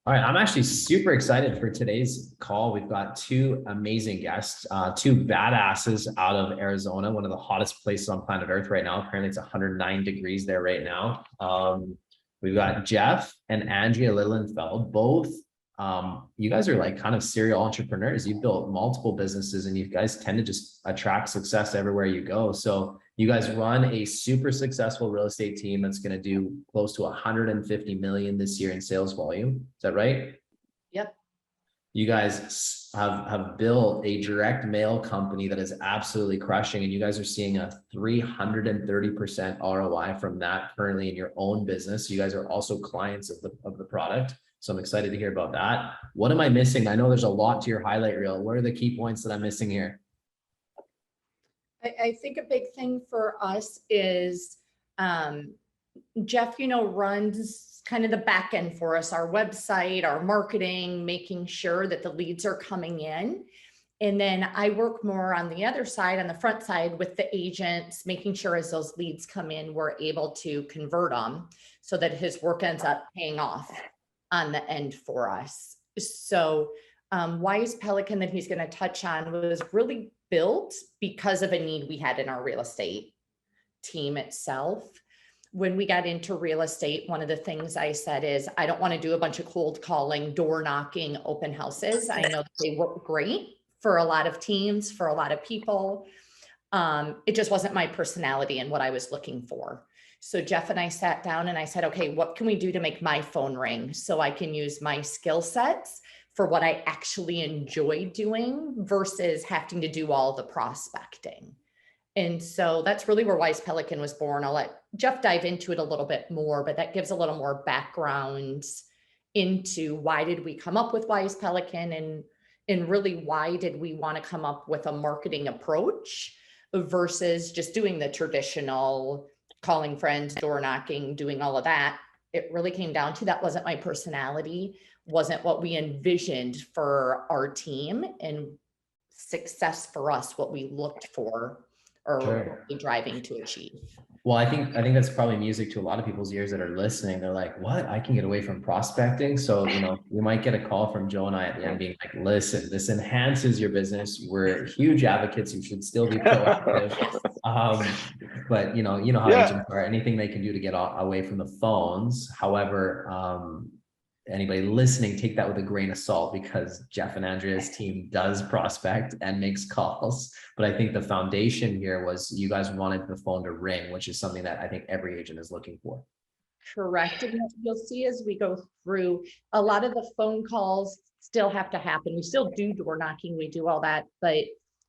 All right, I'm actually super excited for today's call. We've got two amazing guests, two badasses out of Arizona, one of the hottest places on planet Earth right now. Apparently, it's 109 degrees there right now. We've got Geoff and Andrea Lilienfeld. Both, you guys are like kind of serial entrepreneurs. You've built multiple businesses, and you guys tend to just attract success everywhere you go. So you guys run a super successful real estate team that's going to do close to 150 million this year in sales volume. Is that right? Yep. You guys have built a direct mail company that is absolutely crushing, and you guys are seeing a 330% ROI from that currently in your own business. You guys are also clients of the product. So I'm excited to hear about that. What am I missing? I know there's a lot to your highlight reel. What are the key points that I'm missing here? I think a big thing for us is Geoff, runs kind of the back end for us, our website, our marketing, making sure that the leads are coming in. And then I work more on the other side, on the front side with the agents, making sure as those leads come in, we're able to convert them so that his work ends up paying off on the end for us. So Wise Pelican that he's going to touch on was really built because of a need we had in our real estate team itself. When we got into real estate, one of the things I said is, I don't want to do a bunch of cold calling, door knocking, open houses. I know that they work great for a lot of teams, for a lot of people. It just wasn't my personality and what I was looking for. So Geoff and I sat down and I said, okay, what can we do to make my phone ring so I can use my skill sets for what I actually enjoy doing versus having to do all the prospecting. And so that's really where Wise Pelican was born. I'll let Geoff dive into it a little bit more, but that gives a little more background into why did we come up with Wise Pelican, and really why did we want to come up with a marketing approach versus just doing the traditional calling friends, door knocking, doing all of that. It really came down to that wasn't my personality, wasn't what we envisioned for our team, and success for us, what we looked for or Sure. driving to achieve. Well, I think that's probably music to a lot of people's ears that are listening. They're like, what? I can get away from prospecting. So, you might get a call from Joe and I at the end being like, listen, this enhances your business. We're huge advocates. You should still be proactive. But you know how agents are, anything they can do to get away from the phones. However, anybody listening, take that with a grain of salt, because Geoff and Andrea's team does prospect and makes calls. But I think the foundation here was you guys wanted the phone to ring, which is something that I think every agent is looking for. Correct. And you'll see as we go through, a lot of the phone calls still have to happen. We still do door knocking, we do all that, but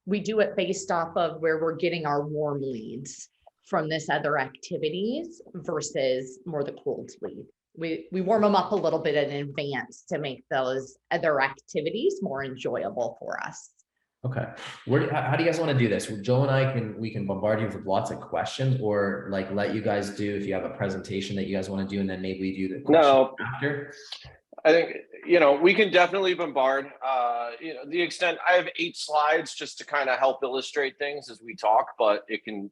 we do it based off of where we're getting our warm leads from this other activities versus more the cold lead. We warm them up a little bit in advance to make those other activities more enjoyable for us. Okay. How do you guys want to do this? Joe and I we can bombard you with lots of questions, or like let you guys do, if you have a presentation that you guys want to do, and then maybe we do the question after. I think, we can definitely bombard, the extent I have 8 slides just to kind of help illustrate things as we talk, but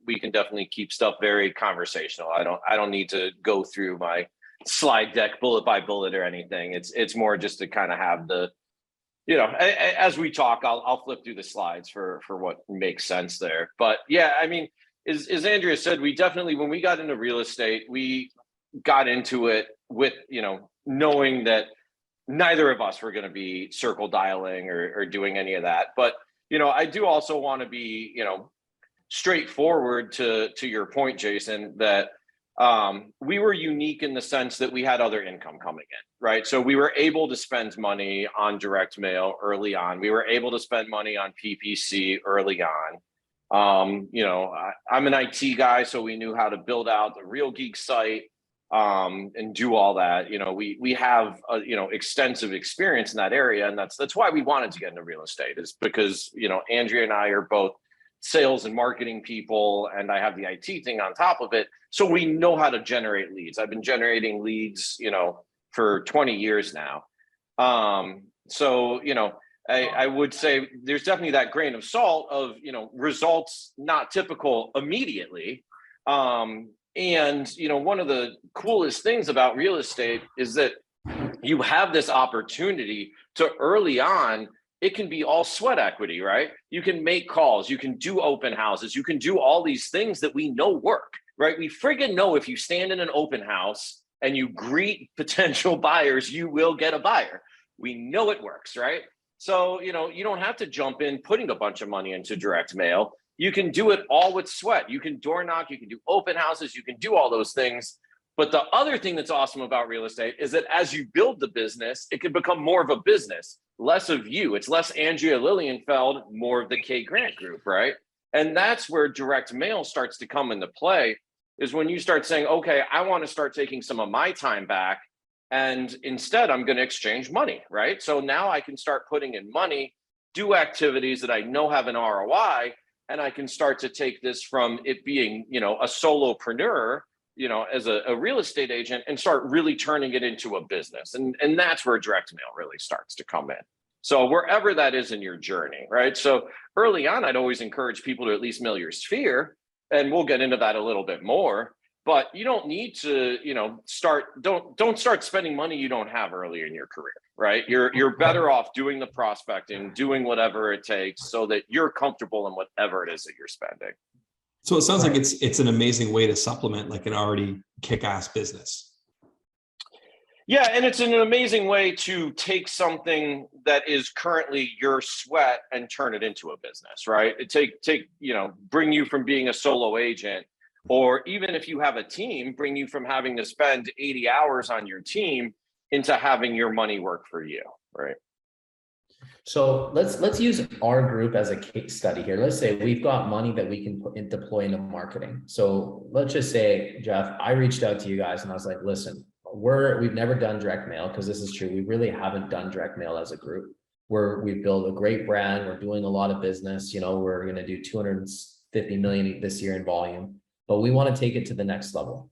we can definitely keep stuff very conversational. I don't need to go through my slide deck bullet by bullet or anything. It's more just to kind of have the, as we talk, I'll flip through the slides for what makes sense there. But yeah, I mean, as Andrea said, we definitely, when we got into real estate, we got into it with, knowing that neither of us were going to be circle dialing or doing any of that. But, I do also want to be, straightforward to your point, Jason, that we were unique in the sense that we had other income coming in, right? So we were able to spend money on direct mail early on. We were able to spend money on PPC early on. I'm an IT guy, so we knew how to build out the Real Geek site and do all that. We have extensive experience in that area, and that's why we wanted to get into real estate, is because Andrea and I are both sales and marketing people, and I have the IT thing on top of it. So we know how to generate leads. I've been generating leads, for 20 years now. So, I would say there's definitely that grain of salt of, results not typical immediately. And, one of the coolest things about real estate is that you have this opportunity to early on, it can be all sweat equity, right? You can make calls, you can do open houses, you can do all these things that we know work, right? We friggin' know if you stand in an open house and you greet potential buyers, you will get a buyer. We know it works, right? So, you know, you don't have to jump in putting a bunch of money into direct mail. You can do it all with sweat. You can door knock, you can do open houses, you can do all those things. But the other thing that's awesome about real estate is that as you build the business, it can become more of a business, less of you. It's less Andrea Lilienfeld, more of the K Grant group, right? And that's where direct mail starts to come into play, is when you start saying, okay, I want to start taking some of my time back, and instead I'm going to exchange money, right? So now I can start putting in money, do activities that I know have an ROI, and I can start to take this from it being, you know, a solopreneur, you know, as a real estate agent, and start really turning it into a business. And that's where direct mail really starts to come in. So wherever that is in your journey, right? So early on, I'd always encourage people to at least mail your sphere, and we'll get into that a little bit more. But you don't need to, you know, don't start spending money you don't have early in your career, right? You're better off doing the prospecting, doing whatever it takes so that you're comfortable in whatever it is that you're spending. So it sounds like it's an amazing way to supplement like an already kick-ass business. Yeah, and it's an amazing way to take something that is currently your sweat and turn it into a business, right? It take you know, bring you from being a solo agent, or even if you have a team, bring you from having to spend 80 hours on your team into having your money work for you, right? So let's use our group as a case study here. Let's say we've got money that we can put in, deploy into marketing. So let's just say, Geoff, I reached out to you guys and I was like, listen, we've never done direct mail, because this is true. We really haven't done direct mail as a group. We've built a great brand. We're doing a lot of business. You know, we're going to do 250 million this year in volume, but we want to take it to the next level.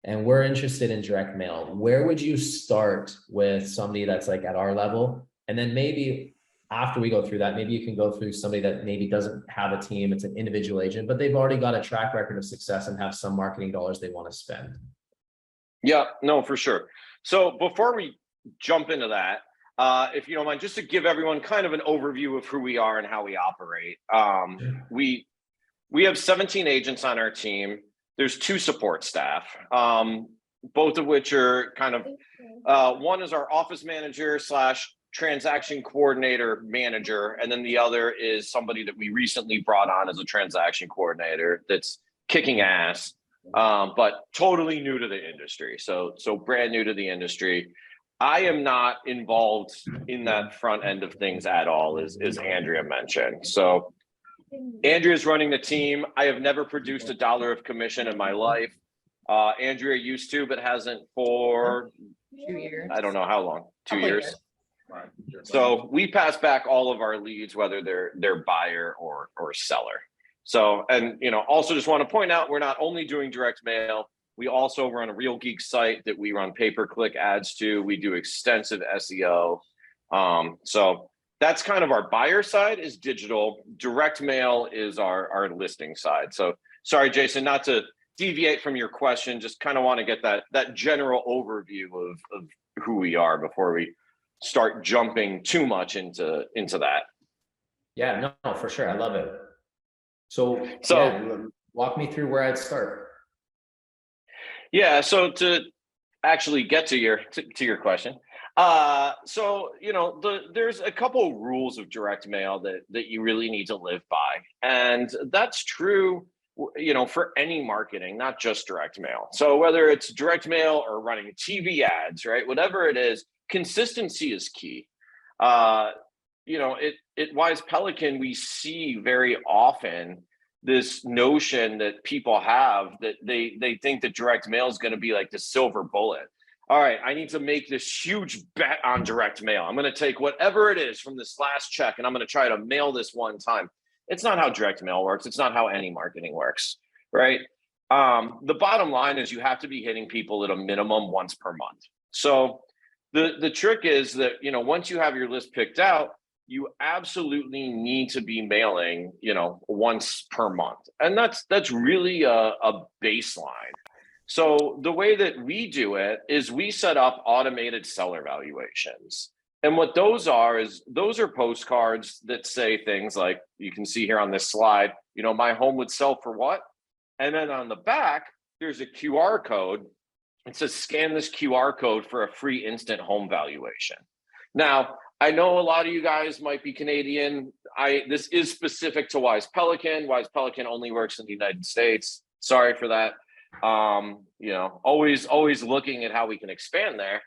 And we're interested in direct mail. Where would you start with somebody that's like at our level? And then maybe after we go through that, maybe you can go through somebody that maybe doesn't have a team, it's an individual agent, but they've already got a track record of success and have some marketing dollars they want to spend. Yeah, no, for sure. So before we jump into that, if you don't mind, just to give everyone kind of an overview of who we are and how we operate. We have 17 agents on our team. There's 2 support staff, both of which are kind of, one is our office manager / transaction coordinator manager, and then the other is somebody that we recently brought on as a transaction coordinator that's kicking ass, but totally new to the industry. So brand new to the industry. I am not involved in that front end of things at all, as Andrea mentioned. So Andrea's running the team. I have never produced $1 of commission in my life. Andrea used to, but hasn't for 2 years. I don't know how long, 2 years. So we pass back all of our leads, whether they're buyer or seller. So, and you know, also just want to point out, we're not only doing direct mail, we also run a Real Geek site that we run pay-per-click ads to. We do extensive SEO. So that's kind of our buyer side is digital. Direct mail is our listing side. So sorry, Jason, not to deviate from your question, just kind of want to get that general overview of who we are before we start jumping too much into that. Yeah, no, for sure. I love it. So yeah, walk me through where I'd start. Yeah, so to actually get to your question, so you know, there's a couple rules of direct mail that you really need to live by, and that's true, you know, for any marketing, not just direct mail. So whether it's direct mail or running TV ads, right, whatever it is, consistency is key. You know, at Wise Pelican, we see very often this notion that people have that they think that direct mail is going to be like the silver bullet. All right, I need to make this huge bet on direct mail. I'm going to take whatever it is from this last check and I'm going to try to mail this one time. It's not how direct mail works. It's not how any marketing works, right? The bottom line is you have to be hitting people at a minimum once per month. So the trick is that, you know, once you have your list picked out, you absolutely need to be mailing, you know, once per month. And that's really a baseline. So the way that we do it is we set up automated seller valuations. And what those are is those are postcards that say things like, you can see here on this slide, you know, my home would sell for what? And then on the back, there's a QR code. It says, scan this QR code for a free instant home valuation. Now, I know a lot of you guys might be Canadian. This is specific to Wise Pelican. Wise Pelican only works in the United States. Sorry for that. You know, always looking at how we can expand there.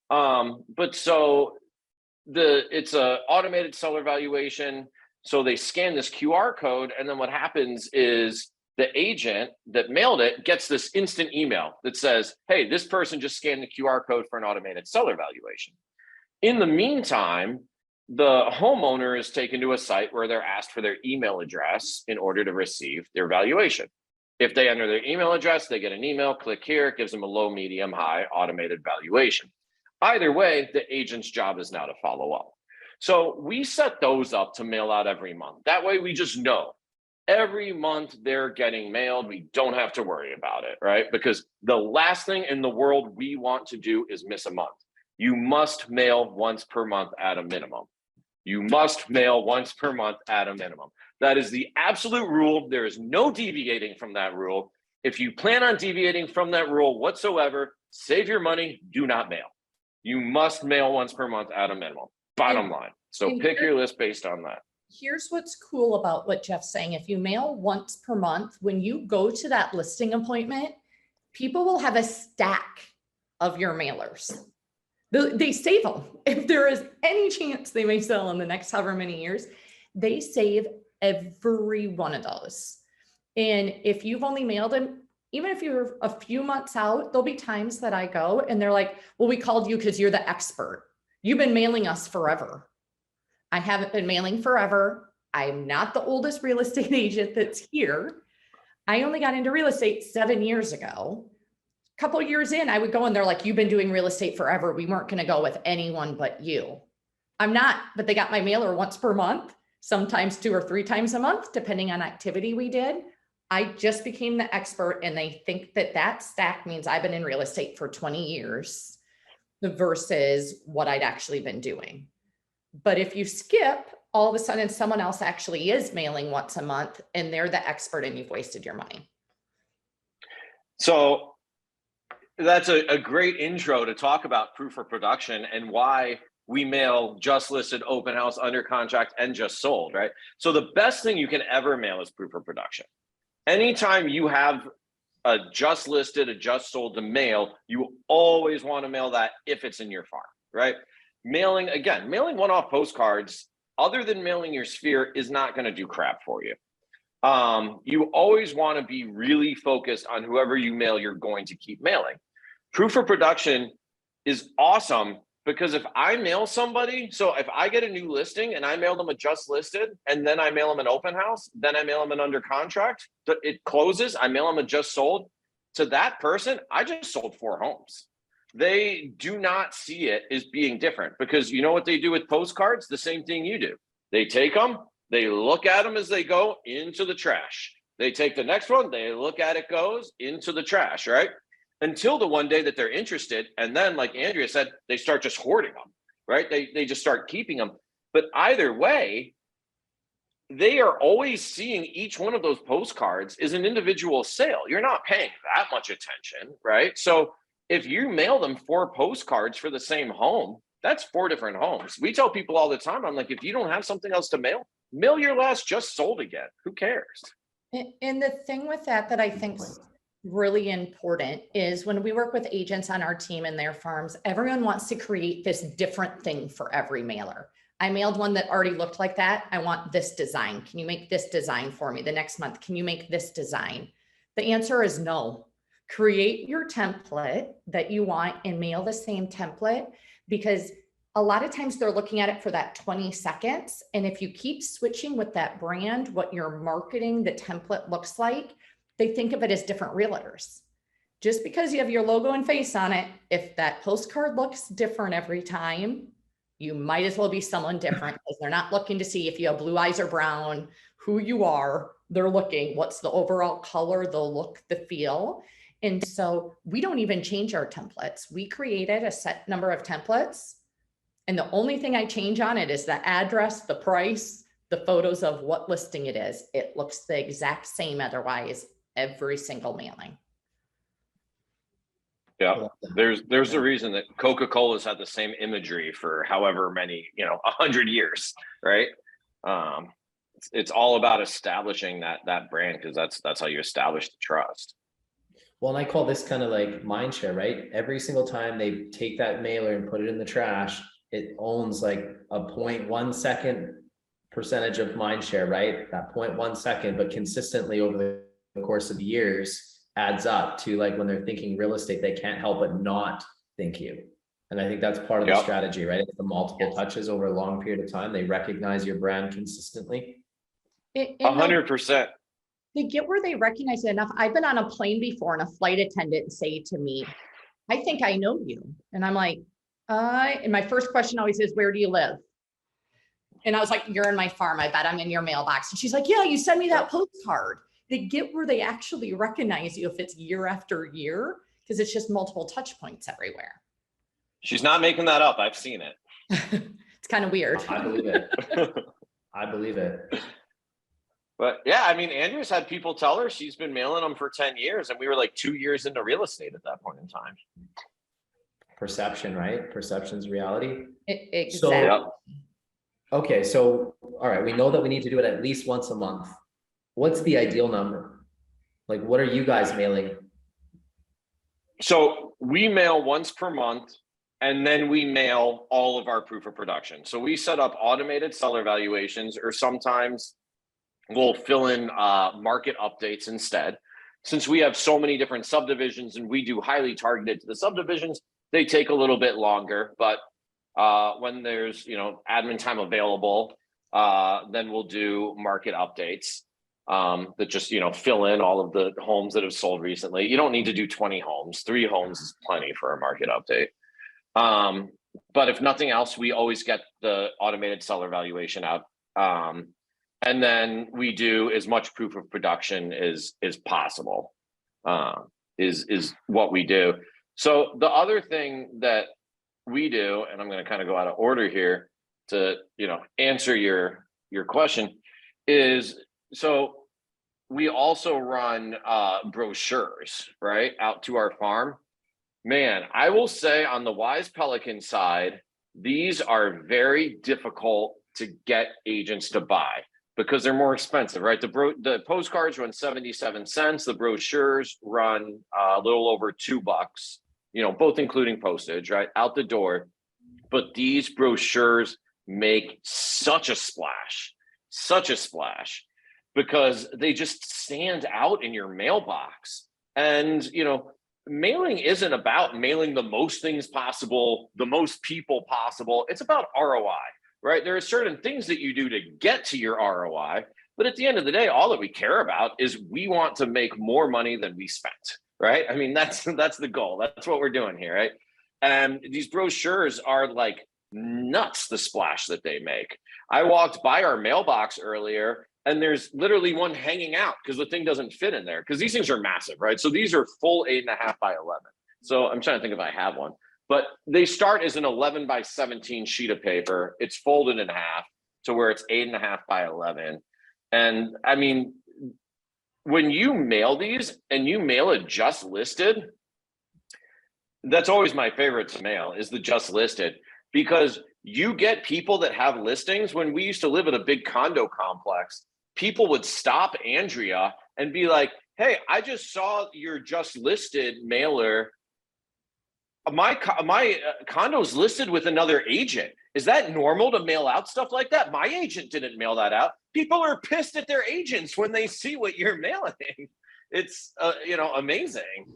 But so it's a automated seller valuation. So they scan this QR code, and then what happens is the agent that mailed it gets this instant email that says, hey, this person just scanned the QR code for an automated seller valuation. In the meantime, the homeowner is taken to a site where they're asked for their email address in order to receive their valuation. If they enter their email address, they get an email, click here, it gives them a low, medium, high automated valuation. Either way, the agent's job is now to follow up. So we set those up to mail out every month. That way we just know every month they're getting mailed. We don't have to worry about it, right? Because the last thing in the world we want to do is miss a month. You must mail once per month at a minimum. You must mail once per month at a minimum. That is the absolute rule. There is no deviating from that rule. If you plan on deviating from that rule whatsoever, save your money, do not mail. You must mail once per month at a minimum, bottom line. So pick your list based on that. Here's what's cool about what Geoff's saying. If you mail once per month, when you go to that listing appointment, people will have a stack of your mailers. They save them. If there is any chance they may sell in the next however many years, they save every one of those. And if you've only mailed them, even if you're a few months out, there'll be times that I go and they're like, well, we called you because you're the expert. You've been mailing us forever. I haven't been mailing forever. I'm not the oldest real estate agent that's here. I only got into real estate 7 years ago. A couple of years in, I would go and they're like, you've been doing real estate forever. We weren't going to go with anyone but you. I'm not, but they got my mailer once per month, sometimes 2 or 3 times a month, depending on activity we did. I just became the expert, and they think that that stack means I've been in real estate for 20 years versus what I'd actually been doing. But if you skip, all of a sudden someone else actually is mailing once a month and they're the expert and you've wasted your money. So that's a great intro to talk about proof of production and why we mail just listed, open house, under contract, and just sold, right? So the best thing you can ever mail is proof of production. Anytime you have a just listed, a just sold to mail, you always want to mail that if it's in your farm, right? Mailing one-off postcards, other than mailing your sphere, is not going to do crap for you. You always want to be really focused on whoever you mail, you're going to keep mailing. Proof of production is awesome because if I mail somebody, so if I get a new listing and I mail them a just listed, and then I mail them an open house, then I mail them an under contract, it closes, I mail them a just sold, to that person, I just sold 4 homes. They do not see it as being different because you know what they do with postcards? The same thing you do. They take them, they look at them as they go into the trash. They take the next one, they look at it goes into the trash, right? Until the one day that they're interested. And then, like Andrea said, they start just hoarding them, right? They just start keeping them. But either way, they are always seeing each one of those postcards as an individual sale. You're not paying that much attention, right? So if you mail them 4 postcards for the same home, that's 4 different homes. We tell people all the time, I'm like, if you don't have something else to mail your last just sold again. Who cares? And the thing with that I think is really important is when we work with agents on our team and their farms, everyone wants to create this different thing for every mailer. I mailed one that already looked like that. I want this design. Can you make this design for me? The next month, can you make this design? The answer is no. Create your template that you want and mail the same template, because a lot of times they're looking at it for that 20 seconds. And if you keep switching with that brand, what you're marketing, the template looks like, they think of it as different realtors. Just because you have your logo and face on it, if that postcard looks different every time, you might as well be someone different, because they're not looking to see if you have blue eyes or brown, who you are. They're looking, what's the overall color, the look, the feel. And so we don't even change our templates. We created a set number of templates. And the only thing I change on it is the address, the price, the photos of what listing it is. It looks the exact same otherwise, every single mailing. Yeah, there's a reason that Coca-Cola's had the same imagery for however many, 100 years, right? It's all about establishing that brand, because that's how you establish the trust. Well, and I call this kind of like mind share, right? Every single time they take that mailer and put it in the trash, it owns like a 0.1 second percentage of mind share, right? That 0.1 second, but consistently over the course of years adds up to, like, when they're thinking real estate, they can't help but not think you. And I think that's part of the strategy, right? It's the multiple touches over a long period of time. They recognize your brand consistently. 100%. They get where they recognize it enough. I've been on a plane before and a flight attendant say to me, I think I know you. And I'm like, and my first question always is, where do you live? And I was like, you're in my farm. I bet I'm in your mailbox. And she's like, yeah, you send me that postcard. They get where they actually recognize you if it's year after year, because it's just multiple touch points everywhere. She's not making that up. I've seen it. It's kind of weird. I believe it. I believe it. But yeah, I mean, Andrea's had people tell her she's been mailing them for 10 years, and we were like 2 years into real estate at that point in time. Perception, right? Perception's reality. Exactly. So, okay, so all right, we know that we need to do it at least once a month. What's the ideal number? Like, what are you guys mailing? So we mail once per month, and then we mail all of our proof of production. So we set up automated seller valuations, or sometimes we'll fill in market updates instead. Since we have so many different subdivisions and we do highly targeted to the subdivisions, they take a little bit longer. But when there's admin time available, then we'll do market updates that just fill in all of the homes that have sold recently. You don't need to do 20 homes. 3 homes is plenty for a market update. But if nothing else, we always get the automated seller valuation out. And then we do as much proof of production as possible, is what we do. So the other thing that we do, and I'm going to kind of go out of order here to answer your question, is so we also run brochures, right, out to our farm. Man, I will say on the Wise Pelican side, these are very difficult to get agents to buy, because they're more expensive, right? The postcards run 77 cents. The brochures run a little over $2, both including postage, right, out the door. But these brochures make such a splash, because they just stand out in your mailbox. And, mailing isn't about mailing the most things possible, the most people possible. It's about ROI. Right? There are certain things that you do to get to your ROI, but at the end of the day, all that we care about is we want to make more money than we spent, right? I mean, that's the goal. That's what we're doing here, right? And these brochures are like nuts, the splash that they make. I walked by our mailbox earlier, and there's literally one hanging out because the thing doesn't fit in there, because these things are massive, right? So these are full 8.5 by 11. So I'm trying to think if I have one. But they start as an 11 by 17 sheet of paper. It's folded in half to where it's 8.5 by 11. And I mean, when you mail these and you mail it just listed, that's always my favorite to mail, is the just listed, because you get people that have listings. When we used to live at a big condo complex, people would stop Andrea and be like, hey, I just saw your just listed mailer. My condo's listed with another agent. Is that normal to mail out stuff like that? My agent didn't mail that out. People are pissed at their agents when they see what you're mailing. It's amazing.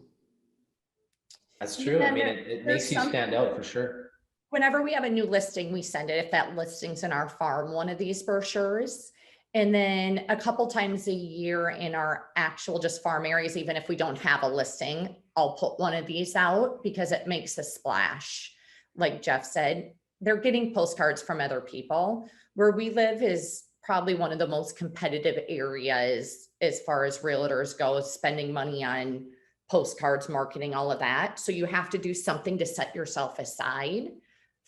That's true. I mean, it makes you stand out for sure. Whenever we have a new listing, we send it, if that listing's in our farm, one of these brochures. And then a couple times a year in our actual just farm areas, even if we don't have a listing, I'll put one of these out because it makes a splash. Like Geoff said, they're getting postcards from other people. Where we live is probably one of the most competitive areas as far as realtors go, spending money on postcards, marketing, all of that. So you have to do something to set yourself aside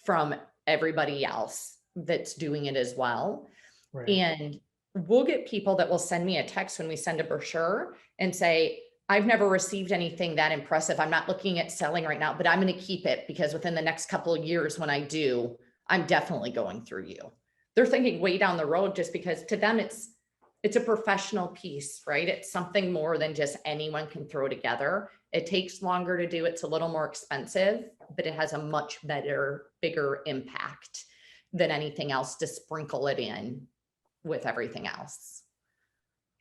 from everybody else that's doing it as well. Right. And we'll get people that will send me a text when we send a brochure and say, I've never received anything that impressive. I'm not looking at selling right now, but I'm going to keep it because within the next couple of years, when I do, I'm definitely going through you. They're thinking way down the road, just because to them, it's a professional piece, right? It's something more than just anyone can throw together. It takes longer to do. It's a little more expensive, but it has a much better, bigger impact than anything else to sprinkle it in with everything else.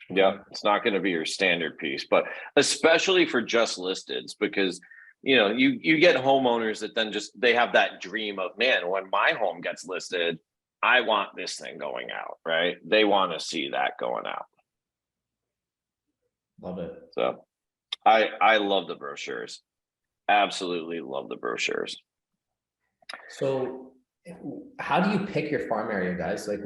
Yeah, it's not going to be your standard piece, but especially for just listeds, because you get homeowners that then just they have that dream of, man, when my home gets listed, I want this thing going out, right? They want to see that going out. Love it. So I love the brochures. Absolutely love the brochures. So how do you pick your farm area, guys? Like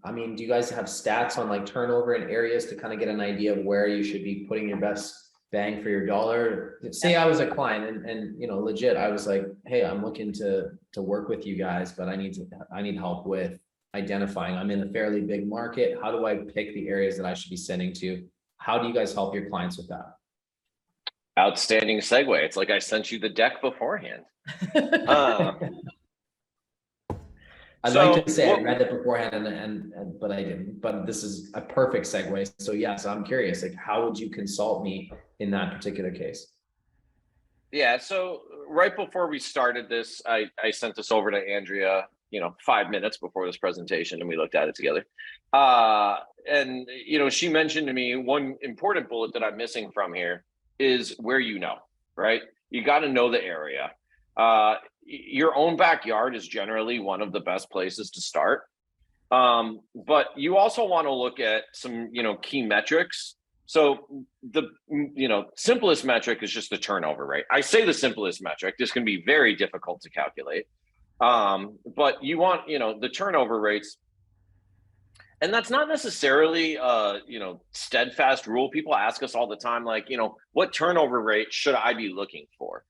I mean, do you guys have stats on like turnover in areas to kind of get an idea of where you should be putting your best bang for your dollar? Say I was a client and legit, I was like, hey, I'm looking to work with you guys, but I need help with identifying. I'm in a fairly big market. How do I pick the areas that I should be sending to? How do you guys help your clients with that? Outstanding segue. It's like I sent you the deck beforehand. I'd like to say I read it beforehand but I didn't, but this is a perfect segue. So yes, I'm curious, like, how would you consult me in that particular case? Yeah. So right before we started this, I sent this over to Andrea, 5 minutes before this presentation, and we looked at it together. And she mentioned to me one important bullet that I'm missing from here is where, right? You got to know the area. Your own backyard is generally one of the best places to start. But you also want to look at some, key metrics. So the, simplest metric is just the turnover rate. I say the simplest metric. This can be very difficult to calculate. But you want, the turnover rates. And that's not necessarily steadfast rule. People ask us all the time, like, what turnover rate should I be looking for?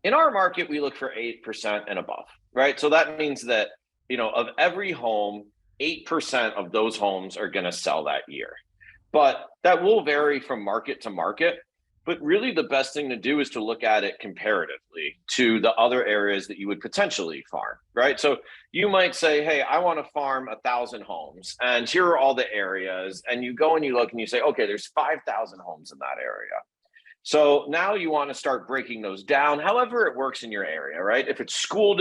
In our market, we look for 8% and above, right? So that means that, of every home, 8% of those homes are going to sell that year. But that will vary from market to market. But really the best thing to do is to look at it comparatively to the other areas that you would potentially farm, right? So you might say, hey, I want to farm 1,000 homes and here are all the areas. And you go and you look and you say, okay, there's 5,000 homes in that area. So now you want to start breaking those down, however it works in your area, right? If it's school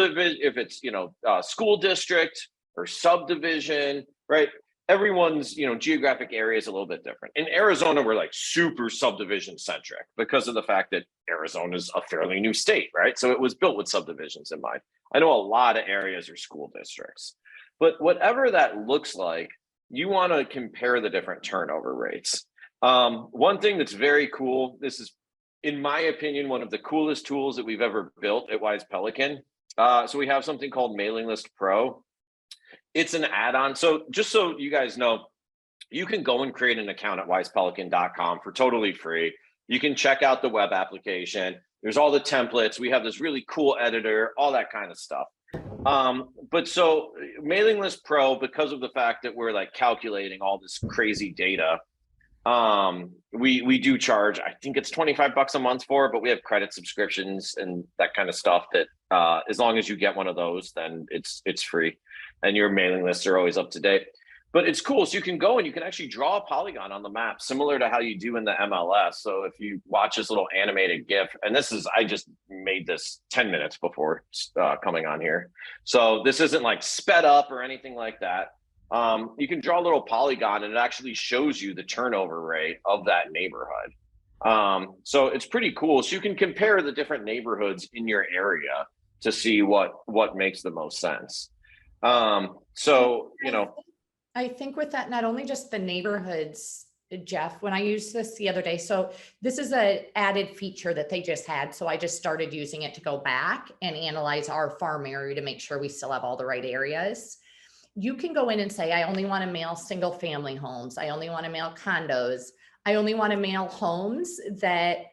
district or subdivision, right? Everyone's, geographic area is a little bit different. In Arizona, we're like super subdivision centric because of the fact that Arizona is a fairly new state, right? So it was built with subdivisions in mind. I know a lot of areas are school districts, but whatever that looks like, you want to compare the different turnover rates. One thing that's very cool, this is, in my opinion, one of the coolest tools that we've ever built at Wise Pelican. So we have something called Mailing List Pro. It's an add-on. So just so you guys know, you can go and create an account at wisepelican.com for totally free. You can check out the web application. There's all the templates. We have this really cool editor, all that kind of stuff. But so Mailing List Pro, because of the fact that we're like calculating all this crazy data, we do charge, I think it's $25 a month for it, but we have credit subscriptions and that kind of stuff that as long as you get one of those, then it's free and your mailing lists are always up to date. But it's cool. So you can go and you can actually draw a polygon on the map, similar to how you do in the MLS. So if you watch this little animated GIF, and I just made this 10 minutes before coming on here. So this isn't like sped up or anything like that. You can draw a little polygon and it actually shows you the turnover rate of that neighborhood. So it's pretty cool. So you can compare the different neighborhoods in your area to see what makes the most sense. I think with that, not only just the neighborhoods, Geoff, when I used this the other day, so this is an added feature that they just had. So I just started using it to go back and analyze our farm area to make sure we still have all the right areas. You can go in and say, I only want to mail single family homes. I only want to mail condos. I only want to mail homes that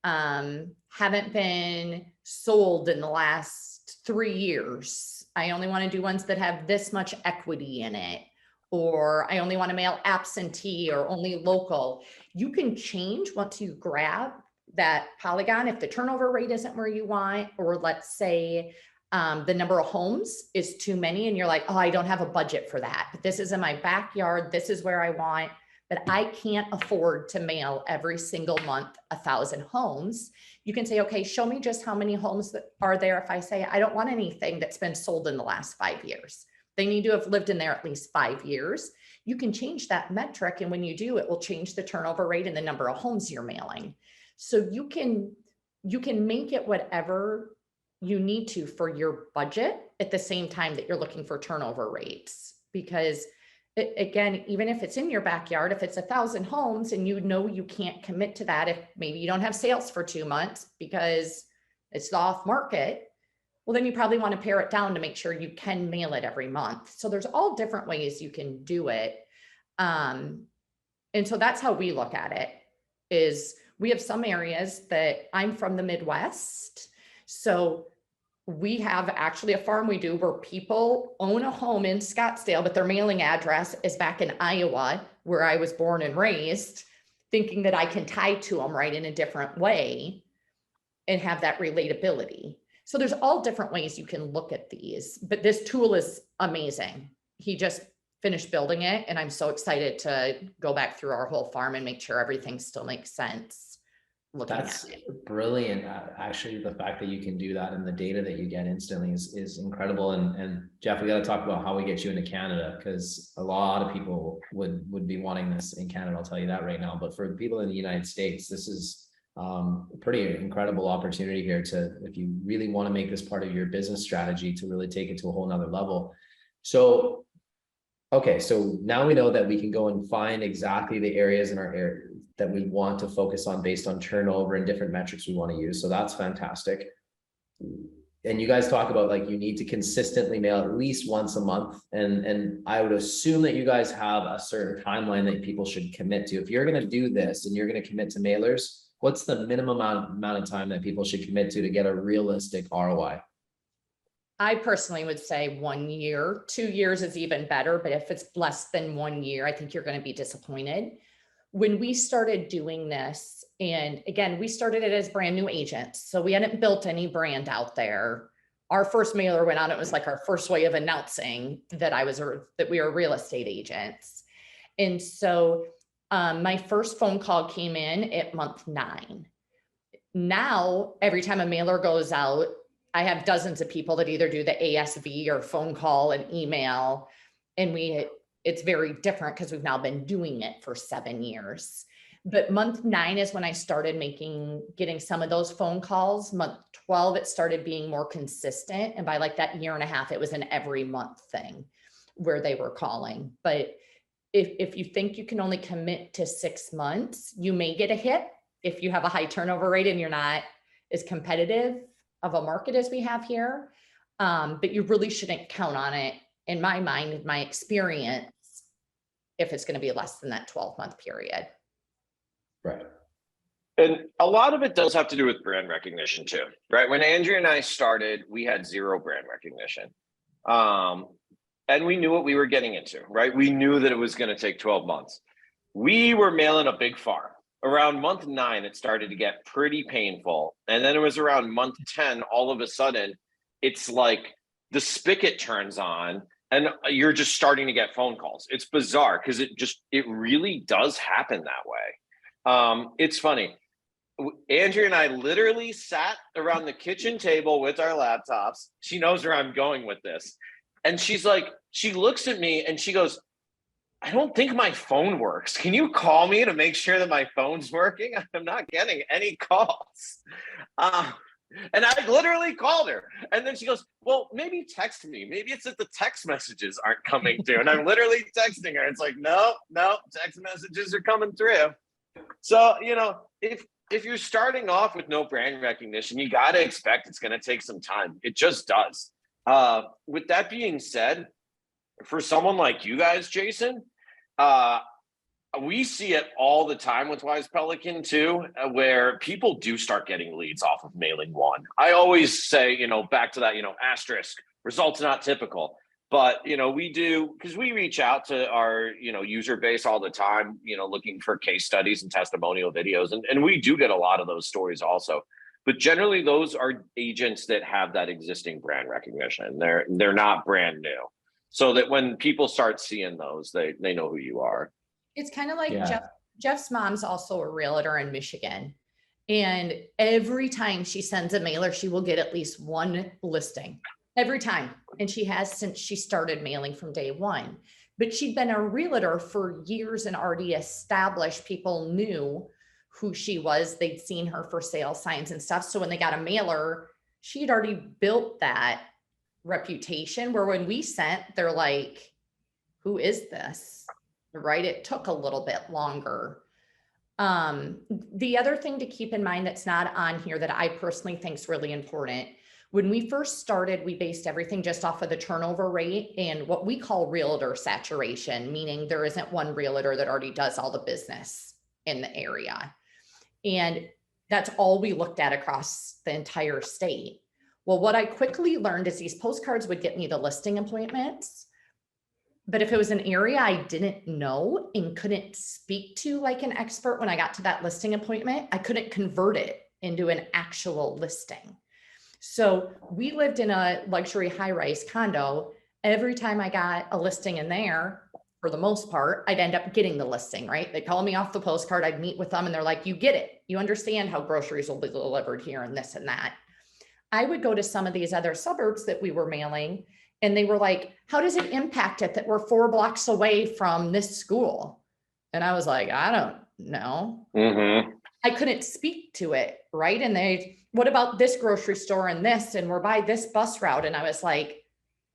haven't been sold in the last 3 years. I only want to do ones that have this much equity in it, or I only want to mail absentee or only local. You can change once you grab that polygon. If the turnover rate isn't where you want, or let's say the number of homes is too many and you're like, oh, I don't have a budget for that, but this is in my backyard, this is where I want, but I can't afford to mail every single month 1,000 homes. You can say, okay, show me just how many homes that are there. If I say, I don't want anything that's been sold in the last 5 years, they need to have lived in there at least 5 years. You can change that metric. And when you do, it will change the turnover rate and the number of homes you're mailing. So you can make it whatever you need to for your budget at the same time that you're looking for turnover rates. Because again, even if it's in your backyard, if it's 1,000 homes and you know you can't commit to that, if maybe you don't have sales for 2 months because it's off market, well, then you probably want to pare it down to make sure you can mail it every month. So there's all different ways you can do it. And so that's how we look at it. Is we have some areas that I'm from the Midwest. So we have actually a farm we do where people own a home in Scottsdale, but their mailing address is back in Iowa, where I was born and raised, thinking that I can tie to them right in a different way and have that relatability. So there's all different ways you can look at these, but this tool is amazing. He just finished building it, and I'm so excited to go back through our whole farm and make sure everything still makes sense. That's brilliant. Actually, the fact that you can do that and the data that you get instantly is incredible. And Geoff, we got to talk about how we get you into Canada, because a lot of people would be wanting this in Canada. I'll tell you that right now. But for people in the United States, this is a pretty incredible opportunity here to, if you really want to make this part of your business strategy, to really take it to a whole nother level. So, okay, so now we know that we can go and find exactly the areas in our area that we want to focus on based on turnover and different metrics we want to use. So that's fantastic. And you guys talk about, like, you need to consistently mail at least once a month. And I would assume that you guys have a certain timeline that people should commit to. If you're going to do this and you're going to commit to mailers, what's the minimum amount of time that people should commit to get a realistic ROI? I personally would say 1 year. 2 years is even better, but if it's less than 1 year, I think you're going to be disappointed. When we started doing this, and again, we started it as brand new agents, so we hadn't built any brand out there. Our first mailer went out, it was like our first way of announcing that that we were real estate agents. And so my first phone call came in at month 9. Now, every time a mailer goes out, I have dozens of people that either do the ASV or phone call and email, and it's very different because we've now been doing it for 7 years. But month 9 is when I started getting some of those phone calls. Month 12, it started being more consistent. And by like that year and a half, it was an every month thing where they were calling. But if you think you can only commit to 6 months, you may get a hit if you have a high turnover rate and you're not as competitive of a market as we have here. But you really shouldn't count on it, in my mind, in my experience, if it's going to be less than that 12-month period. Right. And a lot of it does have to do with brand recognition too, right? When Andrea and I started, we had 0 brand recognition. And we knew what we were getting into, right? We knew that it was going to take 12 months. We were mailing a big farm. Around month 9, it started to get pretty painful. And then it was around month 10, all of a sudden, it's like the spigot turns on and you're just starting to get phone calls. It's bizarre because it really does happen that way. It's funny. Andrea and I literally sat around the kitchen table with our laptops. She knows where I'm going with this. And she's like, she looks at me and she goes, I don't think my phone works. Can you call me to make sure that my phone's working? I'm not getting any calls. And I literally called her. And then she goes, well, maybe text me. Maybe it's that the text messages aren't coming through. And I'm literally texting her. It's like, no, text messages are coming through. So, if you're starting off with no brand recognition, you got to expect it's going to take some time. It just does. With that being said, for someone like you guys, Jason, We see it all the time with Wise Pelican too, where people do start getting leads off of mailing one. I always say, back to that, asterisk, results not typical. But, we do, because we reach out to our, user base all the time, looking for case studies and testimonial videos. And we do get a lot of those stories also. But generally, those are agents that have that existing brand recognition. They're not brand new. So that when people start seeing those, they know who you are. It's kind of like Yeah. Jeff's mom's also a realtor in Michigan. And every time she sends a mailer, she will get at least one listing every time. And she has since she started mailing from day one. But she'd been a realtor for years and already established. People knew who she was. They'd seen her for sale signs and stuff. So when they got a mailer, she'd already built that reputation where when we sent, they're like, who is this? Right? It took a little bit longer. The other thing to keep in mind that's not on here that I personally think is really important. When we first started, we based everything just off of the turnover rate and what we call realtor saturation, meaning there isn't one realtor that already does all the business in the area. And that's all we looked at across the entire state. Well, what I quickly learned is these postcards would get me the listing appointments. But if it was an area I didn't know and couldn't speak to like an expert when I got to that listing appointment, I couldn't convert it into an actual listing. So we lived in a luxury high-rise condo. Every time I got a listing in there, for the most part, I'd end up getting the listing, right? They call me off the postcard. I'd meet with them and they're like, you get it. You understand how groceries will be delivered here and this and that. I would go to some of these other suburbs that we were mailing and they were like, how does it impact it that we're 4 blocks away from this school? And I was like, I don't know. Mm-hmm. I couldn't speak to it, right? And what about this grocery store and this, and we're by this bus route? And I was like,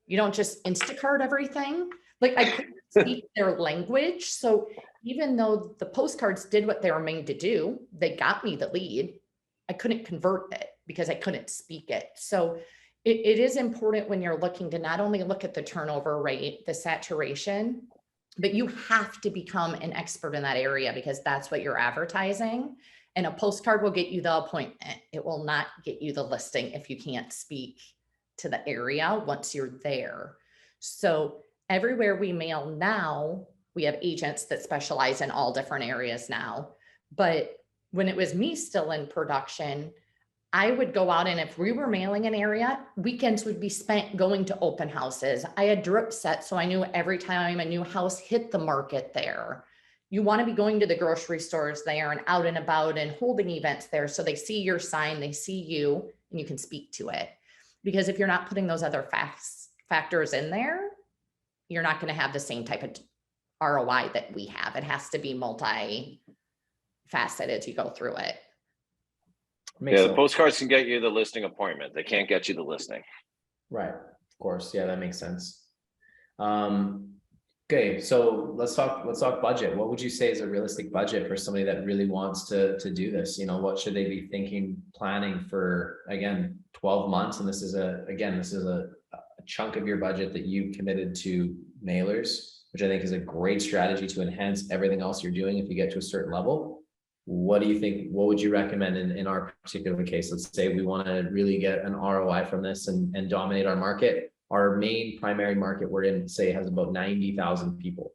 you don't just Instacart everything? Like I couldn't speak their language. So even though the postcards did what they were made to do, they got me the lead, I couldn't convert it because I couldn't speak it. So it is important when you're looking to not only look at the turnover rate, the saturation, but you have to become an expert in that area because that's what you're advertising. And a postcard will get you the appointment. It will not get you the listing if you can't speak to the area once you're there. So everywhere we mail now, we have agents that specialize in all different areas now. But when it was me still in production, I would go out and if we were mailing an area, weekends would be spent going to open houses. I had drip sets, so I knew every time a new house hit the market there. You want to be going to the grocery stores there and out and about and holding events there so they see your sign, they see you, and you can speak to it. Because if you're not putting those other factors in there, you're not going to have the same type of ROI that we have. It has to be multi-faceted as you go through it. Yeah, the postcards can get you the listing appointment. They can't get you the listing. Right. Of course. Yeah, that makes sense. Okay, so let's talk budget. What would you say is a realistic budget for somebody that really wants to do this? What should they be thinking, planning for, again, 12 months? And this is a chunk of your budget that you committed to mailers, which I think is a great strategy to enhance everything else you're doing if you get to a certain level. What do you think? What would you recommend in our particular case? Let's say we want to really get an ROI from this and dominate our market. Our main primary market we're in, say, has about 90,000 people.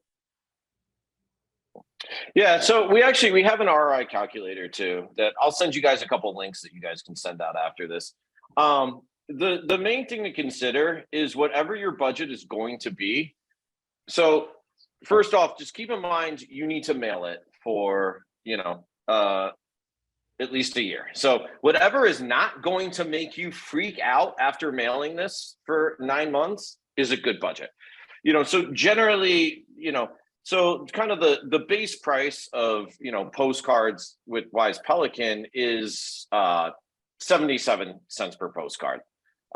Yeah, so we have an ROI calculator too that I'll send you guys a couple links that you guys can send out after this. The main thing to consider is whatever your budget is going to be. So first off, just keep in mind you need to mail it for at least a year. So whatever is not going to make you freak out after mailing this for 9 months is a good budget. So generally, so kind of the base price of, postcards with Wise Pelican is 77 cents per postcard.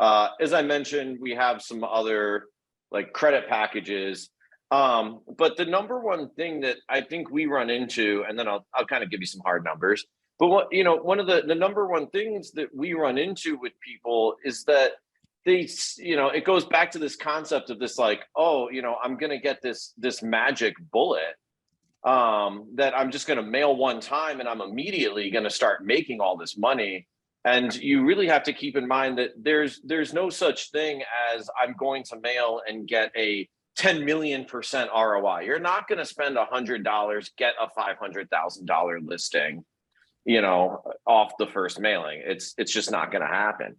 As I mentioned, we have some other like credit packages. But the number one thing that I think we run into, and then I'll kind of give you some hard numbers, but one of the number one things that we run into with people is that they, it goes back to this concept of this, like, oh, I'm going to get this magic bullet. that I'm just going to mail one time and I'm immediately going to start making all this money. And you really have to keep in mind that there's no such thing as I'm going to mail and get a 10 million % ROI. You're not going to spend $100, get a $500,000 listing, you know, off the first mailing. It's just not going to happen.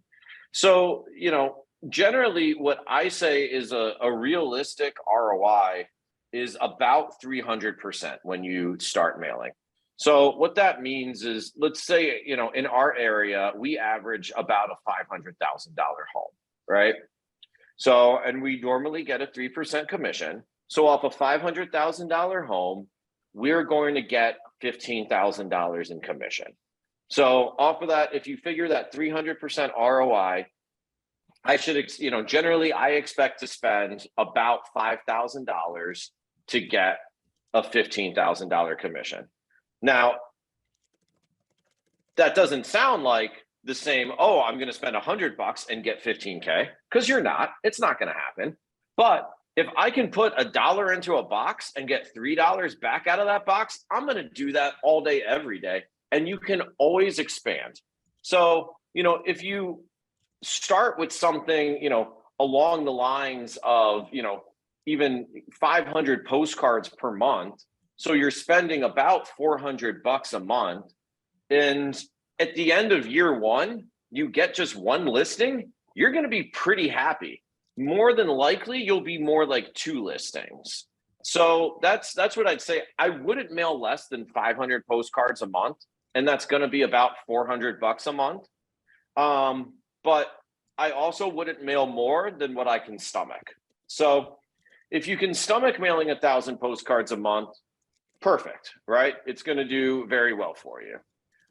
So, you know, generally what I say is a realistic ROI is about 300% when you start mailing. So what that means is, let's say, you know, in our area, we average about a $500,000 home, right? So, and we normally get a 3% commission. So off a $500,000 home, we're going to get $15,000 in commission. So off of that, if you figure that 300% ROI, I should, you know, generally I expect to spend about $5,000 to get a $15,000 commission. Now, that doesn't sound like the same, oh, I'm going to spend $100 and get 15K, because you're not. It's not going to happen. But if I can put $1 into a box and get $3 back out of that box, I'm going to do that all day, every day. And you can always expand. So, you know, if you start with something, you know, along the lines of, you know, even 500 postcards per month, so you're spending about $400 a month. And at the end of year one, you get just one listing, you're going to be pretty happy. More than likely, you'll be more like 2 listings. So that's what I'd say. I wouldn't mail less than 500 postcards a month, and that's going to be about $400 a month. But I also wouldn't mail more than what I can stomach. So if you can stomach mailing 1,000 postcards a month, perfect, right? It's going to do very well for you.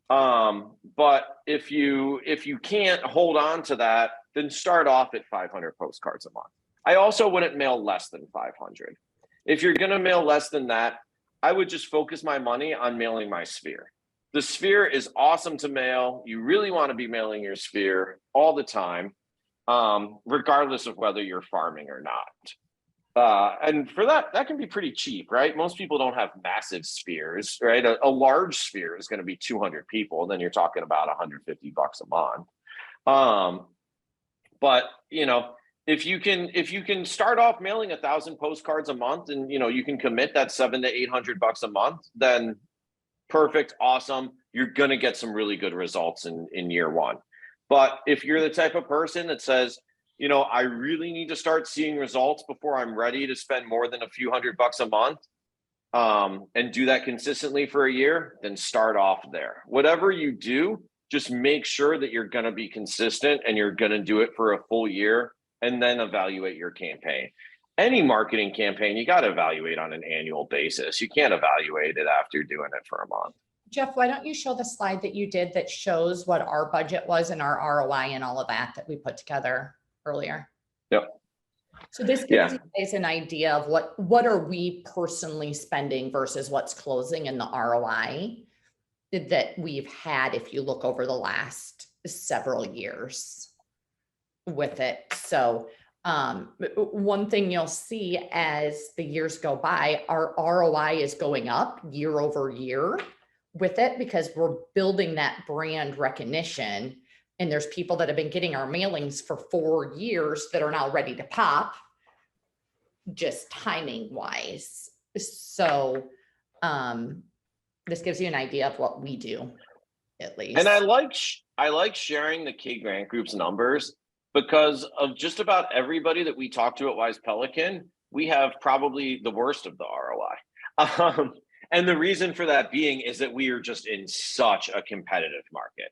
But if you can't hold on to that, then start off at 500 postcards a month. I also wouldn't mail less than 500. If you're going to mail less than that, I would just focus my money on mailing my sphere. The sphere is awesome to mail. You really want to be mailing your sphere all the time, regardless of whether you're farming or not. And for that can be pretty cheap, right? Most people don't have massive spheres, right? A large sphere is going to be 200 people. Then you're talking about $150 a month. But you know, if you can start off mailing 1,000 postcards a month, and you know you can commit that $700 to $800 a month, then perfect, awesome. You're going to get some really good results in year one. But if you're the type of person that says, you know, I really need to start seeing results before I'm ready to spend more than a few $100 a month, and do that consistently for a year, then start off there. Whatever you do, just make sure that you're going to be consistent and you're going to do it for a full year, and then evaluate your campaign. Any marketing campaign, you got to evaluate on an annual basis. You can't evaluate it after doing it for a month. Jeff, why don't you show the slide that you did that shows what our budget was and our ROI and all of that we put together earlier? Yep. So this gives you guys an idea of what are we personally spending versus what's closing in the ROI that we've had if you look over the last several years with it. So one thing you'll see as the years go by, our ROI is going up year over year with it, because we're building that brand recognition. And there's people that have been getting our mailings for 4 years that are now ready to pop, just timing wise. So this gives you an idea of what we do, at least. And I like sharing the K Grant Group's numbers, because of just about everybody that we talk to at Wise Pelican, we have probably the worst of the ROI. And the reason for that being is that we are just in such a competitive market.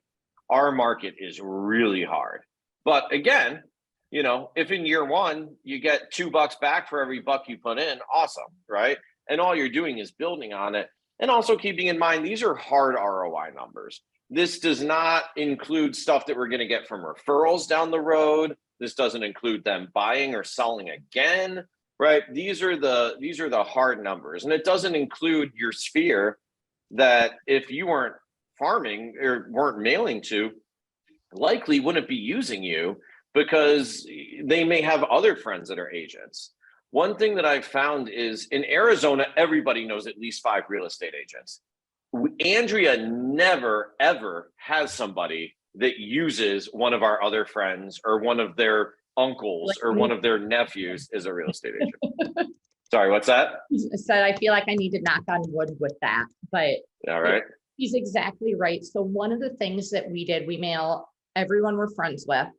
Our market is really hard. But again, you know, if in year one you get $2 back for every buck you put in, awesome, right? And all you're doing is building on it. And also keeping in mind, these are hard ROI numbers. This does not include stuff that we're going to get from referrals down the road. This doesn't include them buying or selling again, right? These are the hard numbers. And it doesn't include your sphere that if you weren't farming or weren't mailing to, likely wouldn't be using you, because they may have other friends that are agents. one thing that I've found is in Arizona, everybody knows at least 5 real estate agents. Andrea never, ever has somebody that uses one of our other friends or one of their uncles or one of their nephews as a real estate agent. Sorry, what's that? So I feel like I need to knock on wood with that, but All right. he's exactly right. So one of the things that we did, we mail everyone we're friends with,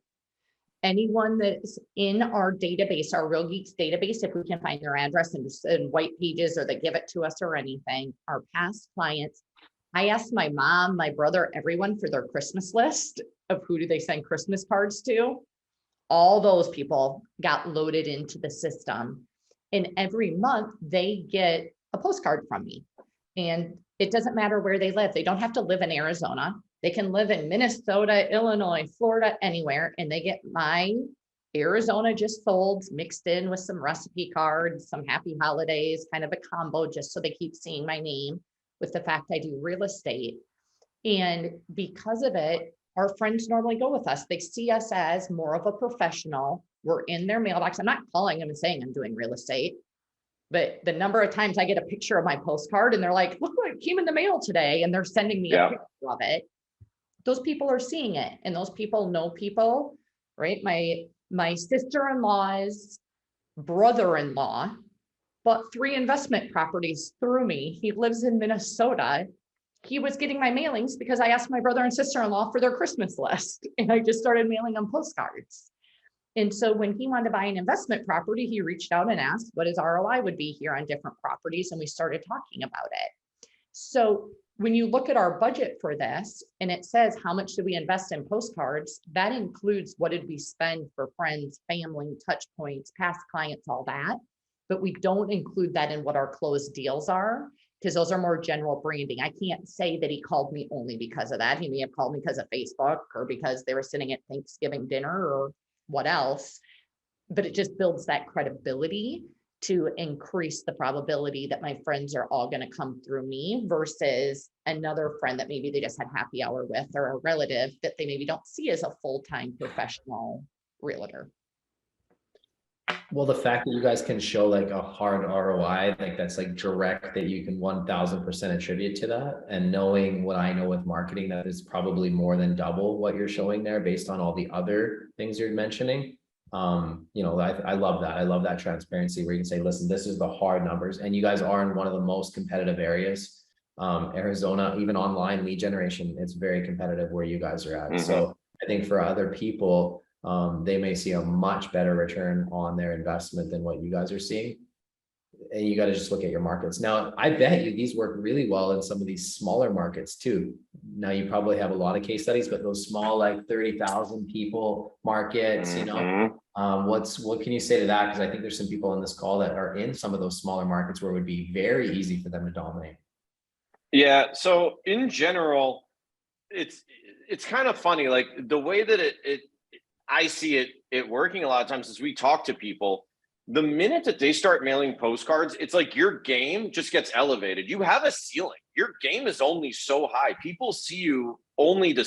anyone that's in our database, our Real Geeks database, if we can find their address in white pages or they give it to us or anything, our past clients. I asked my mom, my brother, everyone for their Christmas list of who do they send Christmas cards to. All those people got loaded into the system. And every month they get a postcard from me. And it doesn't matter where they live. They don't have to live in Arizona. They can live in Minnesota, Illinois, Florida, anywhere. And they get my Arizona just sold mixed in with some recipe cards, some happy holidays, kind of a combo, just so they keep seeing my name with the fact I do real estate. And because of it, our friends normally go with us. They see us as more of a professional. We're in their mailbox. I'm not calling them and saying I'm doing real estate, but the number of times I get a picture of my postcard and they're like, look what came in the mail today. And they're sending me a picture of it. Those people are seeing it. And those people know people, right? My sister-in-law's brother-in-law bought 3 investment properties through me. He lives in Minnesota. He was getting my mailings because I asked my brother and sister-in-law for their Christmas list. And I just started mailing them postcards. And so when he wanted to buy an investment property, he reached out and asked what his ROI would be here on different properties. And we started talking about it. So when you look at our budget for this and it says, how much did we invest in postcards? That includes what did we spend for friends, family, touch points, past clients, all that. But we don't include that in what our closed deals are, because those are more general branding. I can't say that he called me only because of that. He may have called me because of Facebook or because they were sitting at Thanksgiving dinner or what else, but it just builds that credibility to increase the probability that my friends are all going to come through me versus another friend that maybe they just had happy hour with or a relative that they maybe don't see as a full-time professional realtor. Well, the fact that you guys can show like a hard ROI, like that's like direct, that you can 1000% attribute to that, and knowing what I know with marketing, that is probably more than double what you're showing there based on all the other things you're mentioning. You know, I love that. I love that transparency where you can say, listen, this is the hard numbers, and you guys are in one of the most competitive areas. Arizona, even online lead generation, it's very competitive where you guys are at. So I think for other people, they may see a much better return on their investment than what you guys are seeing. And you got to just look at your markets. Now, I bet you these work really well in some of these smaller markets too. Now, you probably have a lot of case studies, but those small, like 30,000 people markets, you know, what can you say to that? Because I think there's some people on this call that are in some of those smaller markets where it would be very easy for them to dominate. Yeah. So in general, it's kind of funny, like the way that I see it working a lot of times as we talk to people, the minute that they start mailing postcards, it's like your game just gets elevated. You have a ceiling. Your game is only so high. People see you only to,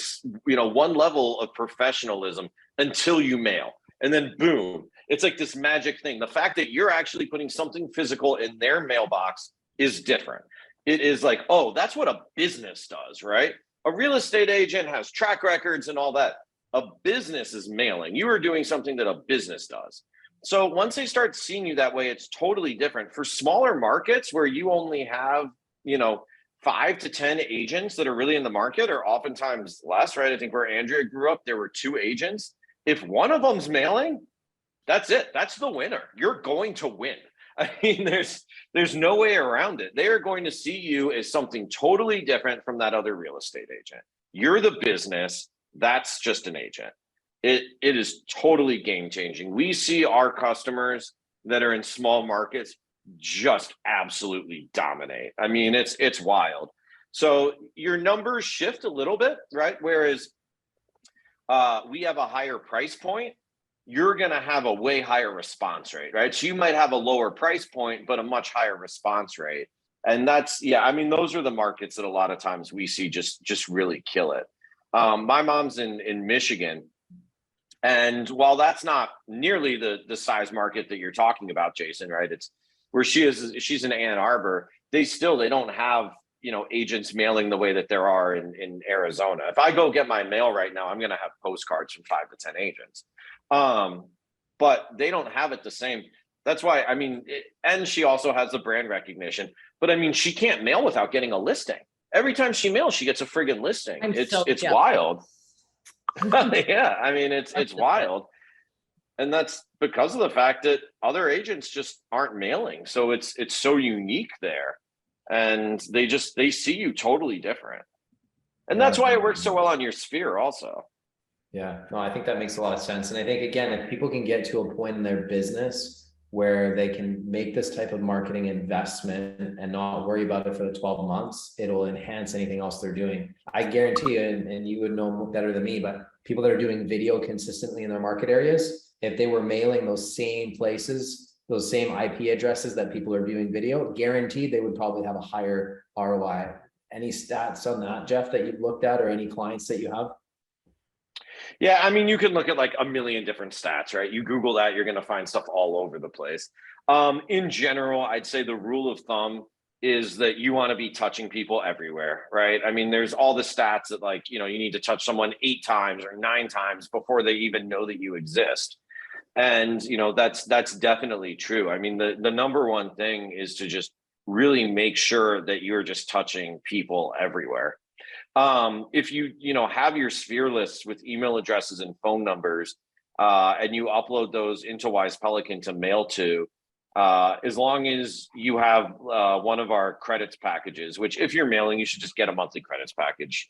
you know, one level of professionalism until you mail. And then boom, it's like this magic thing. The fact that you're actually putting something physical in their mailbox is different. It is like, oh, that's what a business does, right? A real estate agent has track records and all that. A business is mailing. You are doing something that a business does. So once they start seeing you that way, it's totally different. For smaller markets where you only have, you know, 5 to 10 agents that are really in the market, or oftentimes less, right? I think where Andrea grew up, there were 2 agents. If one of them's mailing, that's it. That's the winner. You're going to win. I mean, there's no way around it. They are going to see you as something totally different from that other real estate agent. You're the business. That's just an agent. It is totally game changing. We see our customers that are in small markets just absolutely dominate. I mean, it's wild. So your numbers shift a little bit, right? Whereas we have a higher price point, you're going to have a way higher response rate, right? So you might have a lower price point, but a much higher response rate. And that's, yeah, I mean, those are the markets that a lot of times we see just really kill it. My mom's in Michigan. And while that's not nearly the size market that you're talking about, Jason, right? It's where she's in Ann Arbor. They don't have, agents mailing the way that there are in Arizona. If I go get my mail right now, I'm going to have postcards from 5 to 10 agents. But they don't have it the same. That's why, and she also has the brand recognition, but she can't mail without getting a listing. Every time she mails, she gets a friggin' listing. It's wild. Yeah, it's wild. And that's because of the fact that other agents just aren't mailing. So it's so unique there. And they see you totally different. And that's why it works so well on your sphere also. Yeah, no, I think that makes a lot of sense. And I think, again, if people can get to a point in their business where they can make this type of marketing investment and not worry about it for the 12 months, it'll enhance anything else they're doing. I guarantee you, and you would know better than me, but people that are doing video consistently in their market areas, if they were mailing those same places, those same IP addresses that people are viewing video, guaranteed they would probably have a higher ROI. Any stats on that, Geoff, that you've looked at, or any clients that you have? Yeah, you can look at like a million different stats, right? You Google that, you're going to find stuff all over the place. In general, I'd say the rule of thumb is that you want to be touching people everywhere, right? There's all the stats that like, you need to touch someone 8 times or 9 times before they even know that you exist. And, that's definitely true. The number one thing is to just really make sure that you're just touching people everywhere. If you have your sphere lists with email addresses and phone numbers, and you upload those into Wise Pelican to mail to, as long as you have one of our credits packages, which if you're mailing, you should just get a monthly credits package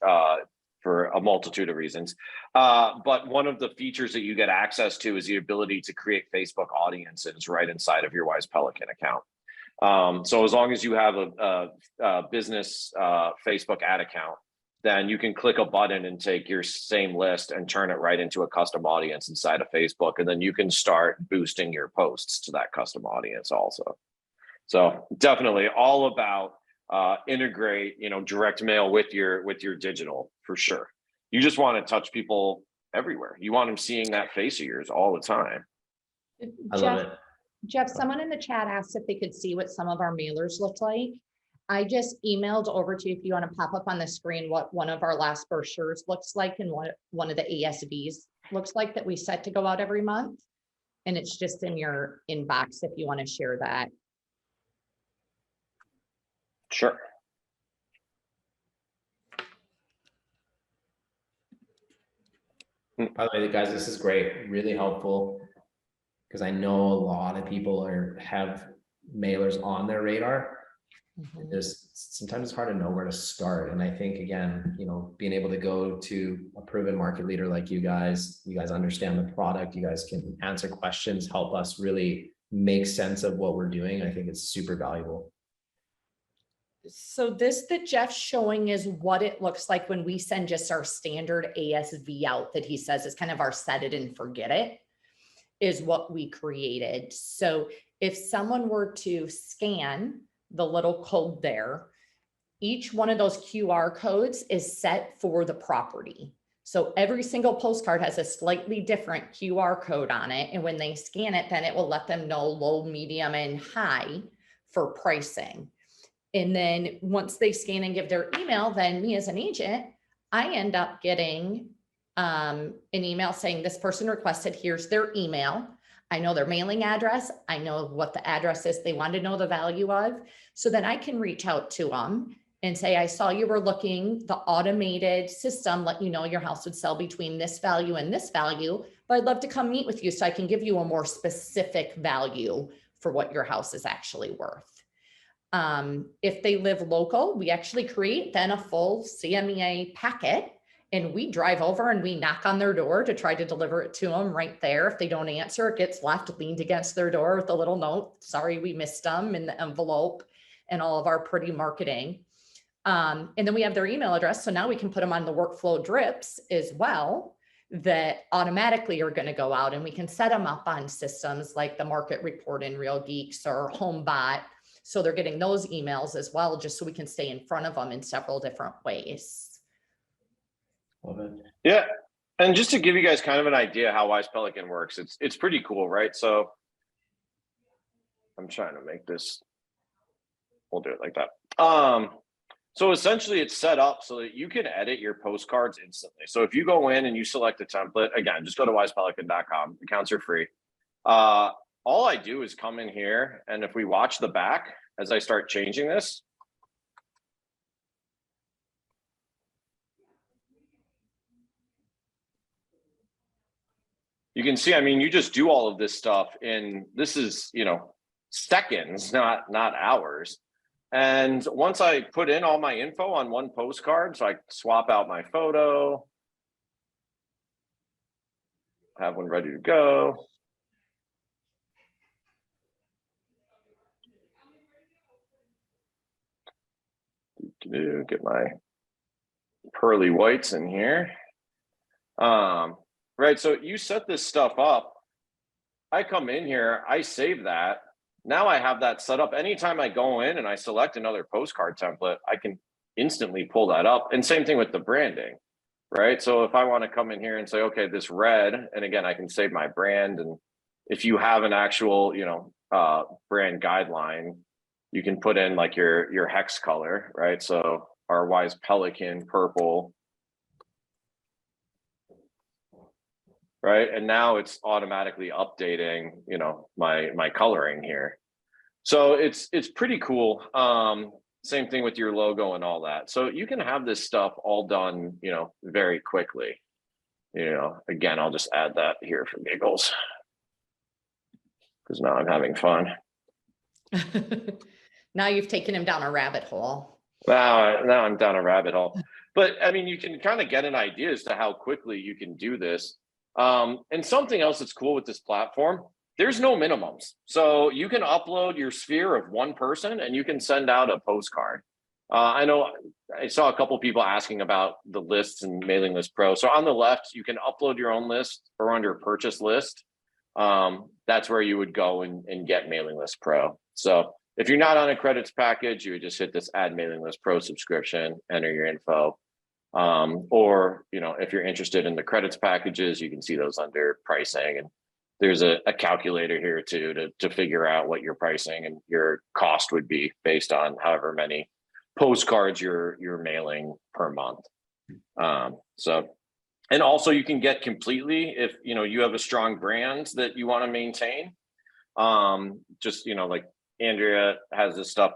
for a multitude of reasons. But one of the features that you get access to is the ability to create Facebook audiences right inside of your Wise Pelican account. So as long as you have a business Facebook ad account, then you can click a button and take your same list and turn it right into a custom audience inside of Facebook. And then you can start boosting your posts to that custom audience also. So definitely all about integrate, direct mail with your digital for sure. You just want to touch people everywhere. You want them seeing that face of yours all the time. I love it. Geoff, someone in the chat asked if they could see what some of our mailers looked like. I just emailed over to you if you want to pop up on the screen what one of our last brochures looks like and what one of the ASVs looks like that we set to go out every month. And it's just in your inbox if you want to share that. Sure. By the way, guys, this is great, really helpful, because I know a lot of people have mailers on their radar. Sometimes it's hard to know where to start. And I think, again, being able to go to a proven market leader like you guys understand the product, you guys can answer questions, help us really make sense of what we're doing. I think it's super valuable. So this that Geoff's showing is what it looks like when we send just our standard ASV out that he says is kind of our set it and forget it, is what we created. So if someone were to scan the little code there, each one of those QR codes is set for the property. So every single postcard has a slightly different QR code on it. And when they scan it, then it will let them know low, medium, and high for pricing. And then once they scan and give their email, then me as an agent, I end up getting an email saying this person requested, here's their email. I know their mailing address. I know what the address is they want to know the value of. So then I can reach out to them and say, I saw you were looking, the automated system let you know your house would sell between this value and this value, but I'd love to come meet with you so I can give you a more specific value for what your house is actually worth. If they live local, we actually create then a full CMEA packet. And we drive over and we knock on their door to try to deliver it to them right there. If they don't answer, it gets left leaned against their door with a little note. Sorry, we missed them in the envelope and all of our pretty marketing. And then we have their email address. So now we can put them on the workflow drips as well that automatically are going to go out, and we can set them up on systems like the Market Report in Real Geeks or HomeBot. So they're getting those emails as well, just so we can stay in front of them in several different ways. Yeah. And just to give you guys kind of an idea how Wise Pelican works, it's pretty cool, right? So I'm trying to make this, we'll do it like that. So essentially it's set up so that you can edit your postcards instantly. So if you go in and you select a template, again, just go to wisepelican.com. Accounts are free. All I do is come in here, and if we watch the back as I start changing this, you can see, I mean, you just do all of this stuff in, this is, you know, seconds, not hours. And once I put in all my info on one postcard, so I swap out my photo, have one ready to go. Get my pearly whites in here. Right, so you set this stuff up. I come in here, I save that. Now I have that set up. Anytime I go in and I select another postcard template, I can instantly pull that up. And same thing with the branding, right? So if I want to come in here and say, okay, this red, and again, I can save my brand. And if you have an actual, you know, brand guideline, you can put in like your hex color, right? So our Wise Pelican purple, right? And now it's automatically updating, you know, my coloring here. So it's pretty cool. Same thing with your logo and all that. So you can have this stuff all done, you know, very quickly. You know, again, I'll just add that here for giggles, because now I'm having fun. Now you've taken him down a rabbit hole. Now I'm down a rabbit hole. But I mean, you can kind of get an idea as to how quickly you can do this. And something else that's cool with this platform, there's no minimums. So you can upload your sphere of one person and you can send out a postcard. I know I saw a couple people asking about the lists and Mailing List Pro. So on the left, you can upload your own list, or under purchase list. That's where you would go and get Mailing List Pro. So if you're not on a credits package, you would just hit this Add Mailing List Pro subscription, enter your info. Or, you know, if you're interested in the credits packages, you can see those under pricing, and there's a calculator here too to figure out what your pricing and your cost would be based on however many postcards you're mailing per month. So, and also you can get completely, if you know you have a strong brand that you want to maintain, just, you know, like Andrea has this stuff.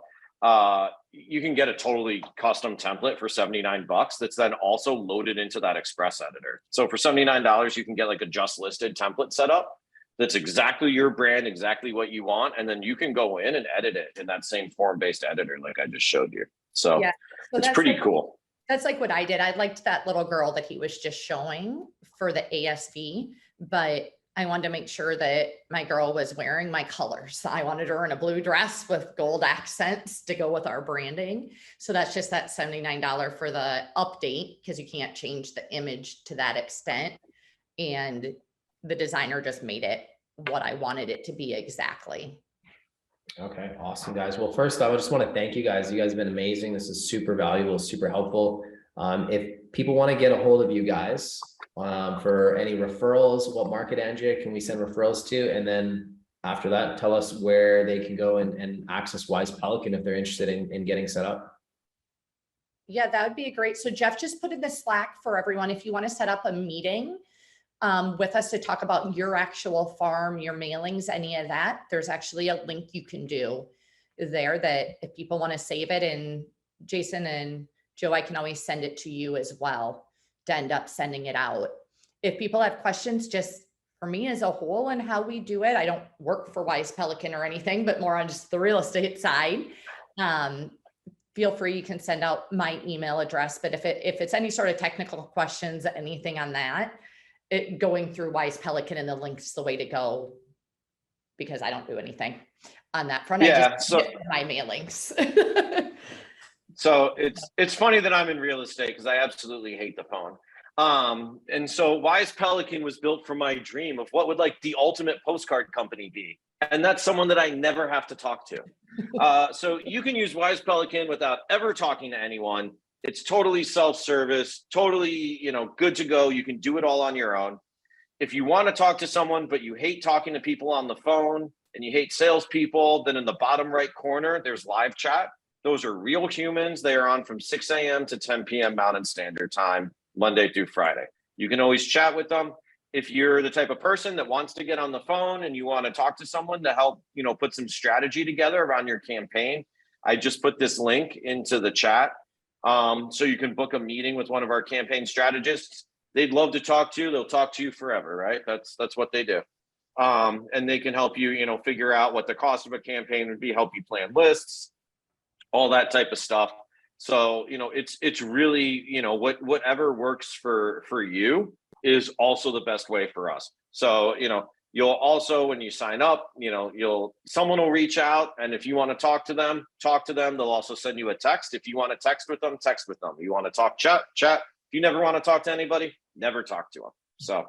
You can get a totally custom template for $79 that's then also loaded into that Express editor. So for $79, you can get like a just listed template set up that's exactly your brand, exactly what you want. And then you can go in and edit it in that same form-based editor like I just showed you. So, yeah, so it's pretty cool. That's like what I did. I liked that little girl that he was just showing for the ASV, but I wanted to make sure that my girl was wearing my colors. I wanted her in a blue dress with gold accents to go with our branding. So that's just that $79 for the update, because you can't change the image to that extent. And the designer just made it what I wanted it to be exactly. Okay, awesome, guys. Well, first, I just want to thank you guys. You guys have been amazing. This is super valuable, super helpful. If people want to get a hold of you guys for any referrals, what market, Andrea, can we send referrals to? And then after that, tell us where they can go and access Wise Pelican if they're interested in getting set up. Yeah, that would be great. So Geoff just put in the Slack for everyone. If you want to set up a meeting with us to talk about your actual farm, your mailings, any of that, there's actually a link you can do there that if people want to save it, and Jason and Joe, I can always send it to you as well to end up sending it out. If people have questions, just for me as a whole and how we do it, I don't work for Wise Pelican or anything, but more on just the real estate side. Feel free, you can send out my email address, but if it's any sort of technical questions, anything on that, going through Wise Pelican and the link's the way to go, because I don't do anything on that front. Yeah, I just so get my mailings. So it's funny that I'm in real estate, because I absolutely hate the phone. And so Wise Pelican was built from my dream of what would like the ultimate postcard company be. And that's someone that I never have to talk to. So you can use Wise Pelican without ever talking to anyone. It's totally self-service, totally, you know, good to go. You can do it all on your own. If you want to talk to someone, but you hate talking to people on the phone and you hate salespeople, then in the bottom right corner, there's live chat. Those are real humans. They are on from 6 a.m. to 10 p.m. Mountain Standard Time, Monday through Friday. You can always chat with them. If you're the type of person that wants to get on the phone and you want to talk to someone to help, you know, put some strategy together around your campaign, I just put this link into the chat. So you can book a meeting with one of our campaign strategists. They'd love to talk to you. They'll talk to you forever, right? That's what they do. And they can help you, you know, figure out what the cost of a campaign would be, help you plan lists, all that type of stuff. So, you know, it's really, you know, whatever works for you is also the best way for us. So, you know, you'll also, when you sign up, you know, someone will reach out, and if you want to talk to them. They'll also send you a text. If you want to text with them, text with them. You want to talk, chat. If you never want to talk to anybody, never talk to them. So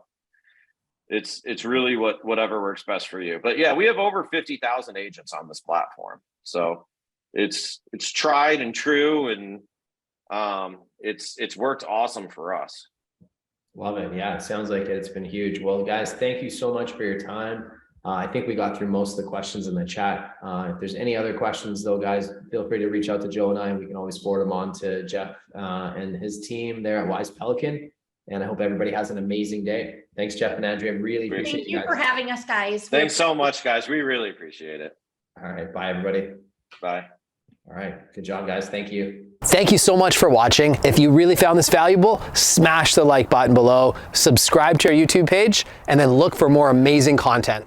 it's really whatever works best for you. But yeah, we have over 50,000 agents on this platform. So it's tried and true, and it's worked awesome for us. Love it. Yeah, it sounds like it's been huge. Well, guys, thank you so much for your time. I think we got through most of the questions in the chat. If there's any other questions though, guys, feel free to reach out to Joe and I, and we can always forward them on to Geoff and his team there at Wise Pelican. And I hope everybody has an amazing day. Thanks, Geoff and Andrea. Really appreciate you guys. Thank you for having us, guys. Thanks so much, guys. We really appreciate it. All right. Bye, everybody. Bye. All right. Good job, guys. Thank you. Thank you so much for watching. If you really found this valuable, smash the like button below, subscribe to our YouTube page, and then look for more amazing content.